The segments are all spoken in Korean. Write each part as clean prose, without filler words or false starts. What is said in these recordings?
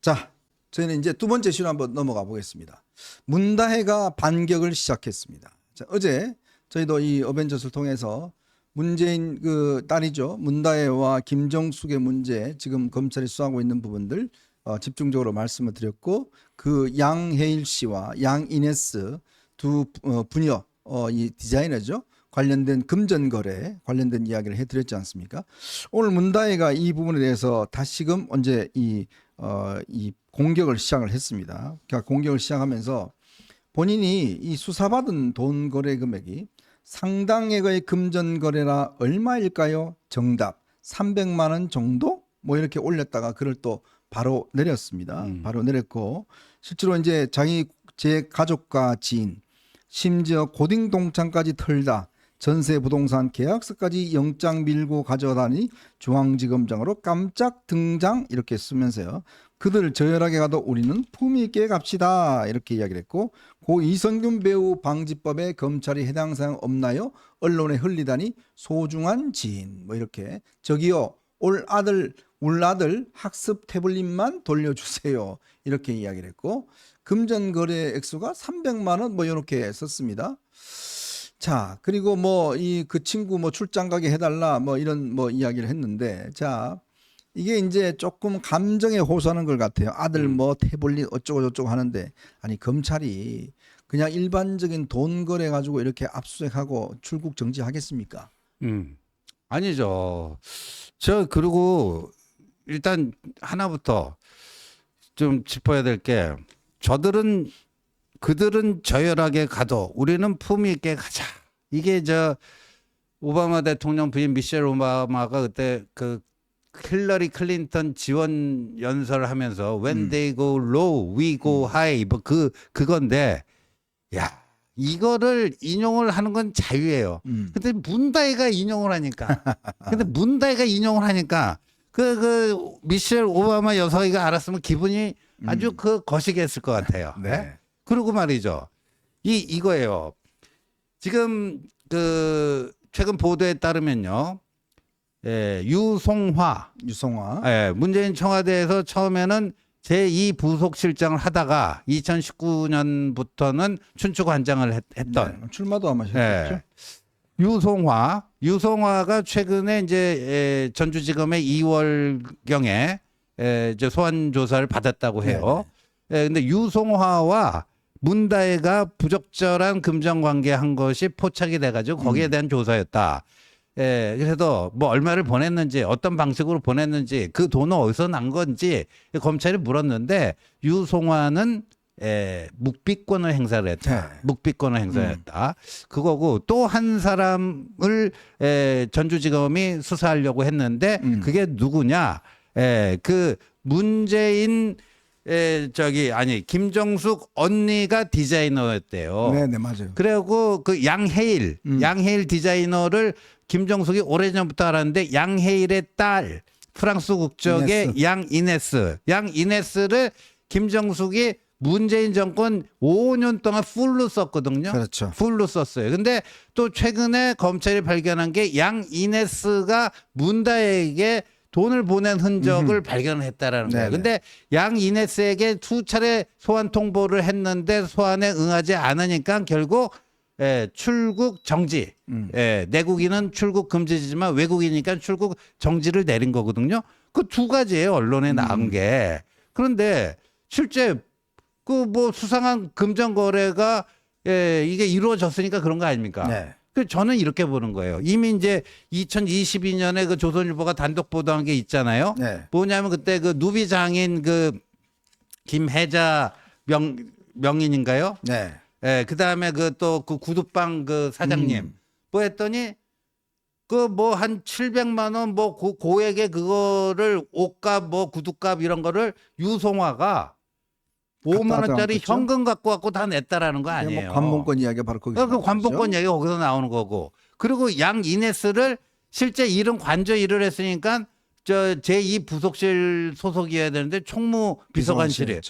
자, 저희는 이제 두 번째 시로 한번 넘어가 보겠습니다. 문다혜가 반격을 시작했습니다. 자, 어제 저희도 이 어벤져스를 통해서 문재인 그 딸이죠. 문다혜와 김정숙의 문제 지금 검찰이 수사하고 있는 부분들 집중적으로 말씀을 드렸고, 그 양해일 씨와 양이네스 두 부녀 이 디자이너죠. 관련된 금전 거래 관련된 이야기를 해드렸지 않습니까? 오늘 문다혜가 이 부분에 대해서 다시금 언제 이 공격을 시작을 했습니다. 그러니까 공격을 시작하면서 본인이 이 수사받은 돈 거래 금액이 상당액의 금전 거래라 얼마일까요? 정답 300만 원 정도? 뭐 이렇게 올렸다가 글을 또 바로 내렸습니다. 바로 내렸고, 실제로 이제 제 가족과 지인, 심지어 고딩 동창까지 털다 전세 부동산 계약서까지 영장 밀고 가져다니 중앙지검장으로 깜짝 등장 이렇게 쓰면서요. 그들 저열하게 가도 우리는 품위 있게 갑시다 이렇게 이야기를 했고, 고 이성균 배우 방지법에 검찰이 해당 사항 없나요? 언론에 흘리다니 소중한 지인 뭐 이렇게, 저기요 올 아들 학습 태블릿만 돌려주세요 이렇게 이야기를 했고, 금전 거래 액수가 300만 원 뭐 이렇게 썼습니다. 자, 그리고 뭐 그 친구 뭐 출장 가게 해달라 뭐 이런 뭐 이야기를 했는데, 자, 이게 이제 조금 감정에 호소하는 것 같아요. 아들 뭐 태블릿 어쩌고 저쩌고 하는데, 아니 검찰이 그냥 일반적인 돈 거래 가지고 이렇게 압수수색하고 출국 정지하겠습니까? 아니죠. 그리고 일단 하나부터 좀 짚어야 될 게, 그들은 저열하게 가도 우리는 품위 있게 가자. 이게 오바마 대통령 부인 미셸 오바마가 그때 그 힐러리 클린턴 지원 연설을 하면서 When they go low, we go high. 뭐 그건데, 야, 이거를 인용을 하는 건 자유예요. 근데 문다혜가 인용을 하니까. 그 미셸 오바마 여사가 알았으면 기분이 아주 거시기했을 것 같아요. 네. 그리고 말이죠. 이거예요. 지금 최근 보도에 따르면요. 유송화. 문재인 청와대에서 처음에는 제2부속실장을 하다가 2019년부터는 춘추관장을 했던. 네, 출마도 아마 했었죠. 유송화가 최근에 이제 전주지검의 2월경에 이제 소환 조사를 받았다고 해요. 근데 유송화와 문다혜가 부적절한 금전 관계한 것이 포착이 돼가지고 거기에 대한 조사였다. 그래서 뭐 얼마를 보냈는지, 어떤 방식으로 보냈는지, 그 돈은 어디서 난 건지 검찰이 물었는데, 유송화는 묵비권을 행사를 했다. 묵비권을 행사했다. 그거고, 또 한 사람을 전주지검이 수사하려고 했는데, 그게 누구냐? 그 문재인 김정숙 언니가 디자이너였대요. 네, 맞아요. 그리고 그 양해일 디자이너를 김정숙이 오래전부터 알았는데, 양해일의 딸, 프랑스 국적의 양이네스를 김정숙이 문재인 정권 5년 동안 풀로 썼거든요. 그렇죠. 풀로 썼어요. 근데 또 최근에 검찰이 발견한 게 양이네스가 문다혜에게 돈을 보낸 흔적을 발견했다라는 거예요. 근데 양이네스에게 2차례 소환 통보를 했는데 소환에 응하지 않으니까 결국 출국 정지. 내국인은 출국 금지지만 외국인이니까 출국 정지를 내린 거거든요. 그 두 가지예요, 언론에 나온 게. 그런데 실제 그 뭐 수상한 금전 거래가 이게 이루어졌으니까 그런 거 아닙니까? 네. 저는 이렇게 보는 거예요. 이미 이제 2022년에 그 조선일보가 단독 보도한 게 있잖아요. 뭐냐면 그때 그 누비 장인 그 김혜자 명인인가요? 그 다음에 또 그 구두방 그 사장님 뭐 했더니 그 뭐 한 700만 원 뭐 고액의 그거를 옷값 뭐 구두값 이런 거를 유송화가 5만 원짜리 현금 갖고 다 냈다라는 거 아니에요. 뭐 관본권 이야기가 바로 거기서 그 관본권 이야기가 거기서 나오는 거고. 그리고 양이네스를 실제 일은 관저 일을 했으니까 제2부속실 소속이어야 되는데 총무비서관실이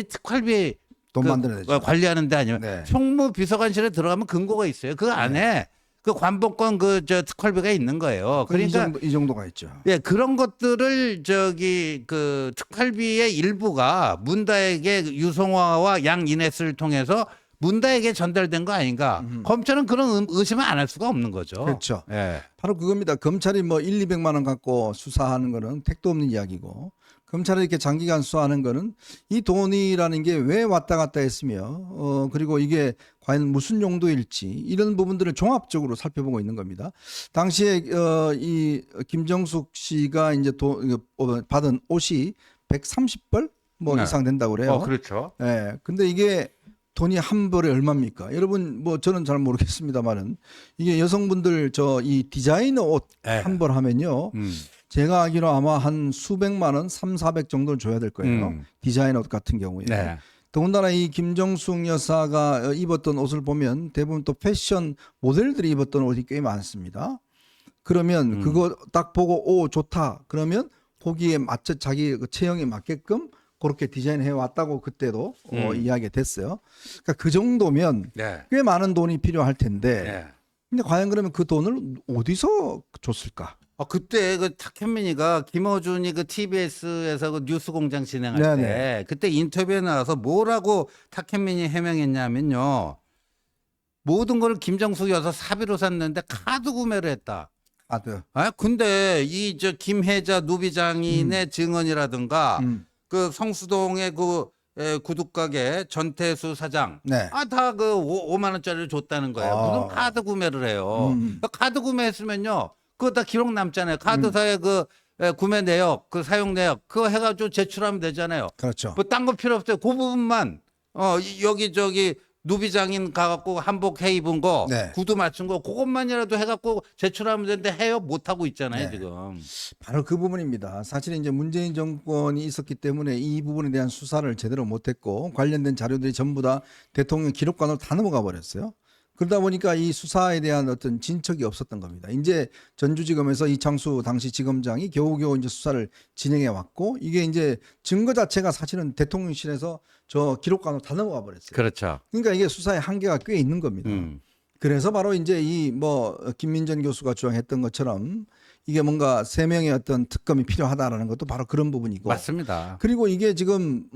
특활비 돈 만들어내죠. 관리하는 데 아니면 총무비서관실에 들어가면 금고가 있어요. 그 안에 그 관복권 그 저 특활비가 있는 거예요. 그러니까 이 정도가 있죠. 예, 그런 것들을 저기 그 특활비의 일부가 문다에게 유성화와 양이네스를 통해서 문다에게 전달된 거 아닌가? 검찰은 그런 의심을 안 할 수가 없는 거죠. 그렇죠. 예. 바로 그겁니다. 검찰이 뭐 1, 200만 원 갖고 수사하는 거는 택도 없는 이야기고, 검찰이 이렇게 장기간 수사하는 거는 이 돈이라는 게 왜 왔다 갔다 했으며, 그리고 이게 과연 무슨 용도일지 이런 부분들을 종합적으로 살펴보고 있는 겁니다. 당시에 이 김정숙 씨가 이제 받은 옷이 130벌 뭐 네. 이상 된다고 그래요. 그렇죠. 예. 근데 이게 돈이 한 벌에 얼마입니까? 여러분 뭐 저는 잘 모르겠습니다만은 이게 여성분들 저 이 디자이너 옷 한 예. 벌 하면요. 제가 알기로 아마 한 수백만 원, 3, 400 정도는 줘야 될 거예요. 디자이너 옷 같은 경우에. 네. 더군다나 이 김정숙 여사가 입었던 옷을 보면 대부분 또 패션 모델들이 입었던 옷이 꽤 많습니다. 그러면 그거 딱 보고 오 좋다. 그러면 거기에 맞춰 자기 그 체형에 맞게끔 그렇게 디자인해 왔다고 그때도 이야기가 됐어요. 그러니까 그 정도면 네. 꽤 많은 돈이 필요할 텐데 네. 근데 과연 그러면 그 돈을 어디서 줬을까? 그때 그 탁현민이가 김어준이 그 TBS에서 그 뉴스공장 진행할 네네. 때 그때 인터뷰에 나와서 뭐라고 탁현민이 해명했냐면요. 모든 걸 김정숙 여사 사비로 샀는데 카드 구매를 했다. 근데 이 저 김혜자 누비장인의 증언이라든가 그 성수동의 그 구두가게 전태수 사장 네. 다 그 5만 원짜리를 줬다는 거예요. 무슨 카드 구매를 해요. 그러니까 카드 구매했으면요. 그거 다 기록 남잖아요. 카드사의 그 구매 내역, 그 사용 내역 그거 해가지고 제출하면 되잖아요. 그렇죠. 뭐 딴 거 필요 없어요. 그 부분만 여기 저기 누비장인 가갖고 한복 해 입은 거, 네. 구두 맞춘 거 그것만이라도 해갖고 제출하면 되는데 해요 못 하고 있잖아요 네. 지금. 바로 그 부분입니다. 사실 이제 문재인 정권이 있었기 때문에 이 부분에 대한 수사를 제대로 못했고 관련된 자료들이 전부 다 대통령 기록관으로 다 넘어가 버렸어요. 그러다 보니까 이 수사에 대한 어떤 진척이 없었던 겁니다. 이제 전주지검에서 이창수 당시 지검장이 겨우겨우 이제 수사를 진행해 왔고 이게 이제 증거 자체가 사실은 대통령실에서 저 기록관으로 다 넘어가 버렸어요. 그렇죠. 그러니까 이게 수사의 한계가 꽤 있는 겁니다. 그래서 바로 이제 이 뭐 김민전 교수가 주장했던 것처럼 이게 뭔가 3명의 어떤 특검이 필요하다라는 것도 바로 그런 부분이고. 맞습니다. 그리고 이게 지금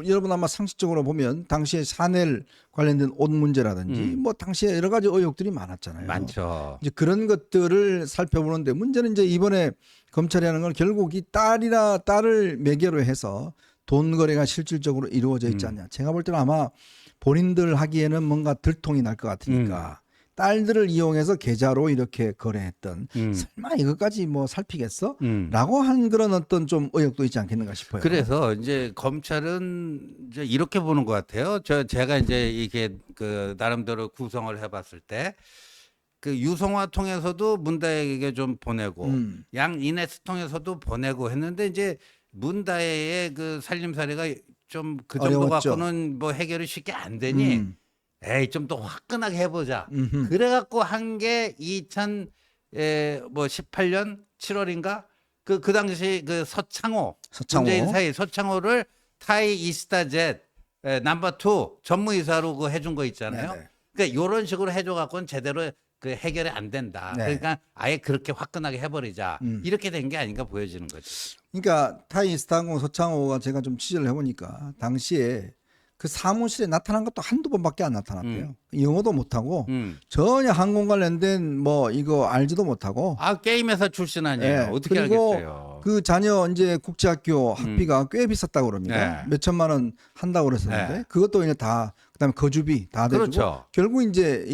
여러분 아마 상식적으로 보면 당시에 샤넬 관련된 옷 문제라든지 뭐 당시에 여러 가지 의혹들이 많았잖아요. 많죠. 이제 그런 것들을 살펴보는데 문제는 이제 이번에 검찰이 하는 건 결국 이 딸을 매개로 해서 돈 거래가 실질적으로 이루어져 있지 않냐. 제가 볼 때는 아마 본인들 하기에는 뭔가 들통이 날 것 같으니까 딸들을 이용해서 계좌로 이렇게 거래했던 설마 이것까지 뭐 살피겠어? 라고 한 그런 어떤 좀 의혹도 있지 않겠는가 싶어요. 그래서 이제 검찰은 이제 이렇게 보는 것 같아요. 제가 이제 이게 그 나름대로 구성을 해봤을 때 그 유성화 통해서도 문다혜에게 좀 보내고 양이네스 통해서도 보내고 했는데 이제 문다혜의 그 살림살이가 좀 그 정도 어려웠죠. 갖고는 뭐 해결이 쉽게 안 되니 에이 좀 더 화끈하게 해보자. 그래갖고 한 게 2018년 7월인가 그 당시 그 서창호 문재인 사이 서창호를 타이 이스타젯 넘버 2 전무이사로 그 해준 거 있잖아요. 네네. 그러니까 이런 식으로 해줘갖고는 제대로 그 해결이 안 된다. 네. 그러니까 아예 그렇게 화끈하게 해버리자. 이렇게 된 게 아닌가 보여지는 거죠. 그러니까 타이 스타항공 서창호가 제가 좀 취재를 해보니까 당시에 그 사무실에 나타난 것도 한두 번밖에 안 나타났대요. 영어도 못하고 전혀 항공 관련된 뭐 이거 알지도 못하고. 게임회사 출신 아니에요. 네. 어떻게 그리고 알겠어요. 그 자녀 이제 국제학교 학비가 꽤 비쌌다고 그럽니다. 네. 몇 천만 원 한다고 그랬었는데 네. 그것도 이제 다 그다음에 거주비 다 대주고 그렇죠. 결국 이제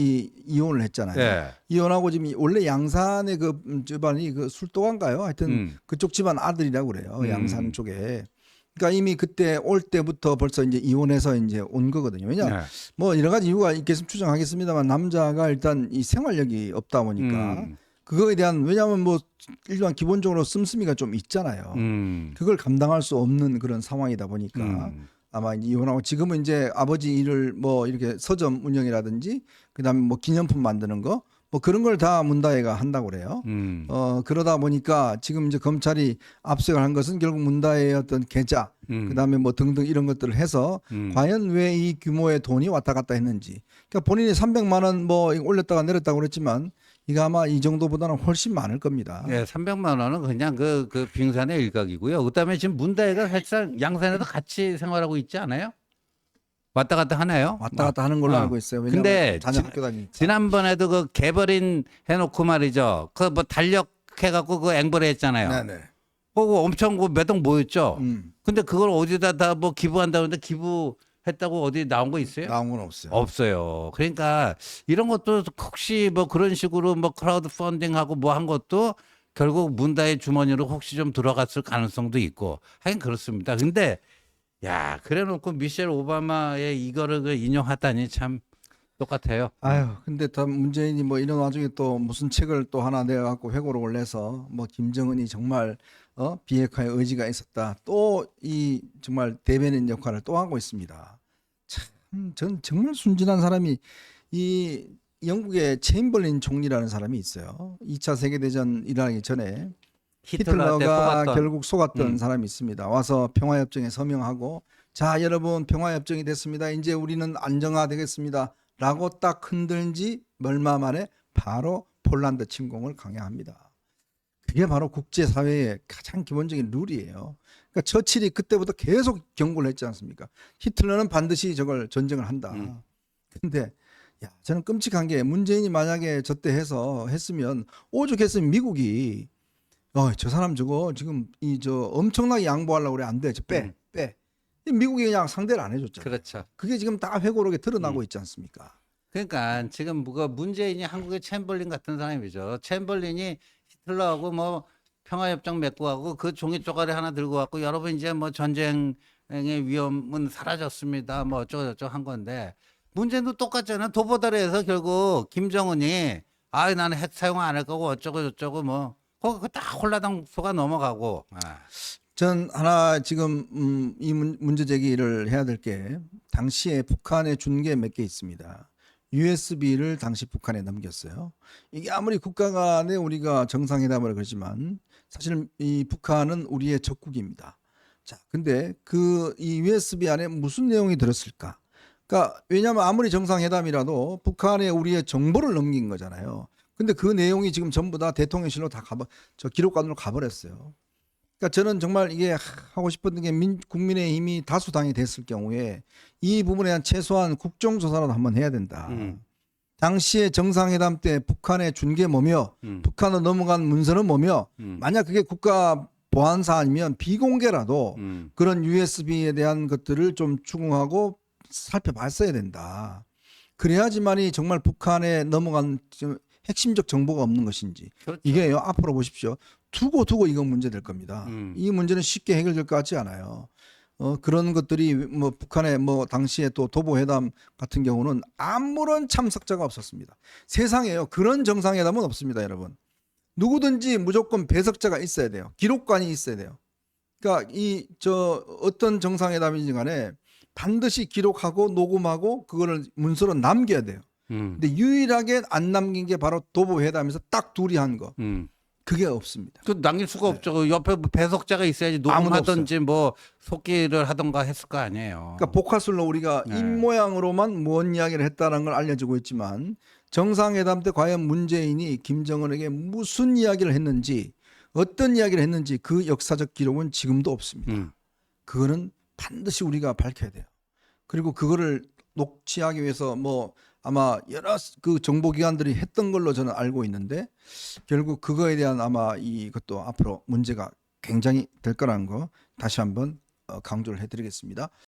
이혼을 했잖아요. 네. 이혼하고 지금 원래 양산의 그 집안이 그 술도가인가요? 하여튼 그쪽 집안 아들이라고 그래요. 양산 쪽에. 그러니까 이미 그때 올 때부터 벌써 이제 이혼해서 이제 온 거거든요. 왜냐 네. 뭐 여러 가지 이유가 있겠으면 추정하겠습니다만 남자가 일단 이 생활력이 없다 보니까 그거에 대한 왜냐하면 뭐 일반 기본적으로 씀씀이가 좀 있잖아요. 그걸 감당할 수 없는 그런 상황이다 보니까 아마 이제 이혼하고 지금은 이제 아버지 일을 뭐 이렇게 서점 운영이라든지 그다음에 뭐 기념품 만드는 거 뭐 그런 걸 다 문다혜가 한다고 그래요. 그러다 보니까 지금 이제 검찰이 압수를 한 것은 결국 문다혜의 어떤 계좌, 그다음에 뭐 등등 이런 것들을 해서 과연 왜 이 규모의 돈이 왔다 갔다 했는지. 그러니까 본인이 300만 원 뭐 올렸다가 내렸다고 그랬지만 이거 아마 이 정도보다는 훨씬 많을 겁니다. 네, 300만 원은 그냥 그 빙산의 일각이고요. 그다음에 지금 문다혜가 사실상 양산에도 같이 생활하고 있지 않아요? 왔다 갔다 하나요? 왔다 갔다 하는 걸로 알고 있어요. 왜냐하면 근데 자녀 학교 다니니까. 지난번에도 그 개버린 해놓고 말이죠. 그 뭐 달력해갖고 그 앵벌에 했잖아요. 네네. 그거 엄청 그 몇 억 모였죠. 음, 근데 그걸 어디다 다 뭐 기부한다는데 기부했다고 어디 나온 거 있어요? 나온 건 없어요. 없어요. 그러니까 이런 것도 혹시 뭐 그런 식으로 뭐 크라우드 펀딩하고 뭐 한 것도 결국 문다의 주머니로 혹시 좀 들어갔을 가능성도 있고 하긴 그렇습니다. 근데 야, 그래 놓고 미셸 오바마의 이거를 그 인용하다니 참 똑같아요. 아유, 근데 다 문재인이 뭐 이런 와중에 또 무슨 책을 또 하나 내갖고 회고록을 내서 뭐 김정은이 정말 비핵화의 의지가 있었다. 또 이 정말 대변인 역할을 또 하고 있습니다. 참, 전 정말 순진한 사람이 이 영국의 체인벌린 총리라는 사람이 있어요. 2차 세계대전 일어나기 전에 히틀러한테 히틀러가 속았던. 결국 속았던 음. 사람이 있습니다. 와서 평화협정에 서명하고 자 여러분 평화협정이 됐습니다. 이제 우리는 안정화되겠습니다. 라고 딱 흔든 지 얼마 만에 바로 폴란드 침공을 강행합니다. 그게 바로 국제사회의 가장 기본적인 룰이에요. 그러니까 처칠이 그때부터 계속 경고를 했지 않습니까? 히틀러는 반드시 저걸 전쟁을 한다. 근데 야, 저는 끔찍한 게 문재인이 만약에 저때 했으면 오죽했으면 미국이 저 사람 저거 지금 엄청나게 양보하려고 그래. 안 돼. 빼. 미국이 그냥 상대를 안 해줬잖아요. 그렇죠. 그게 지금 다 회고록에 드러나고 있지 않습니까? 그러니까 지금 뭐가 문재인이 한국의 챔벌린 같은 사람이죠. 챔벌린이 히틀러하고 뭐 평화협정 맺고 하고 그 종이 쪼가리 하나 들고 갖고 여러분 이제 뭐 전쟁의 위험은 사라졌습니다. 뭐 어쩌고저쩌고 한 건데 문재인도 똑같잖아. 도보다리에서 결국 김정은이 나는 핵 사용 안 할 거고 어쩌고저쩌고 뭐 그거 딱 홀라당 속아 넘어가고. 전 하나 지금 이 문제 제기를 해야 될 게 당시에 북한에 준 게 몇 개 있습니다. USB를 당시 북한에 넘겼어요. 이게 아무리 국가 간에 우리가 정상회담을 그러지만 사실 이 북한은 우리의 적국입니다. 자, 근데 이 USB 안에 무슨 내용이 들었을까? 그러니까 왜냐하면 아무리 정상회담이라도 북한에 우리의 정보를 넘긴 거잖아요. 근데 그 내용이 지금 전부 다 대통령실로 다 저 기록관으로 가버렸어요. 그러니까 저는 정말 이게 하고 싶었던 게 국민의힘이 다수당이 됐을 경우에 이 부분에 대한 최소한 국정조사라도 한번 해야 된다. 당시에 정상회담 때 북한에 준 게 뭐며 북한으로 넘어간 문서는 뭐며 만약 그게 국가 보안 사안이면 비공개라도 그런 USB에 대한 것들을 좀 추궁하고 살펴봤어야 된다. 그래야지만이 정말 북한에 넘어간 핵심적 정보가 없는 것인지. 그렇죠. 이게요, 앞으로 보십시오. 두고 이건 문제될 겁니다. 이 문제는 쉽게 해결될 것 같지 않아요. 그런 것들이 뭐 북한의 뭐 당시에 또 도보회담 같은 경우는 아무런 참석자가 없었습니다. 세상에요. 그런 정상회담은 없습니다, 여러분. 누구든지 무조건 배석자가 있어야 돼요. 기록관이 있어야 돼요. 그러니까 어떤 정상회담이든 간에 반드시 기록하고 녹음하고 그거를 문서로 남겨야 돼요. 근데 유일하게 안 남긴 게 바로 도보회담에서 딱 둘이 한 거. 그게 없습니다. 그 남길 수가 없죠. 그 옆에 배석자가 있어야지 녹음하든지 뭐 속기를 하던가 했을 거 아니에요. 그러니까 복화술로 우리가 네. 입모양으로만 무언 이야기를 했다는 걸 알려주고 있지만 정상회담 때 과연 문재인이 김정은에게 무슨 이야기를 했는지 어떤 이야기를 했는지 그 역사적 기록은 지금도 없습니다. 그거는 반드시 우리가 밝혀야 돼요. 그리고 그거를 녹취하기 위해서 뭐 아마 여러 그 정보기관들이 했던 걸로 저는 알고 있는데 결국 그거에 대한 아마 이것도 앞으로 문제가 굉장히 될 거라는 거 다시 한번 강조를 해드리겠습니다.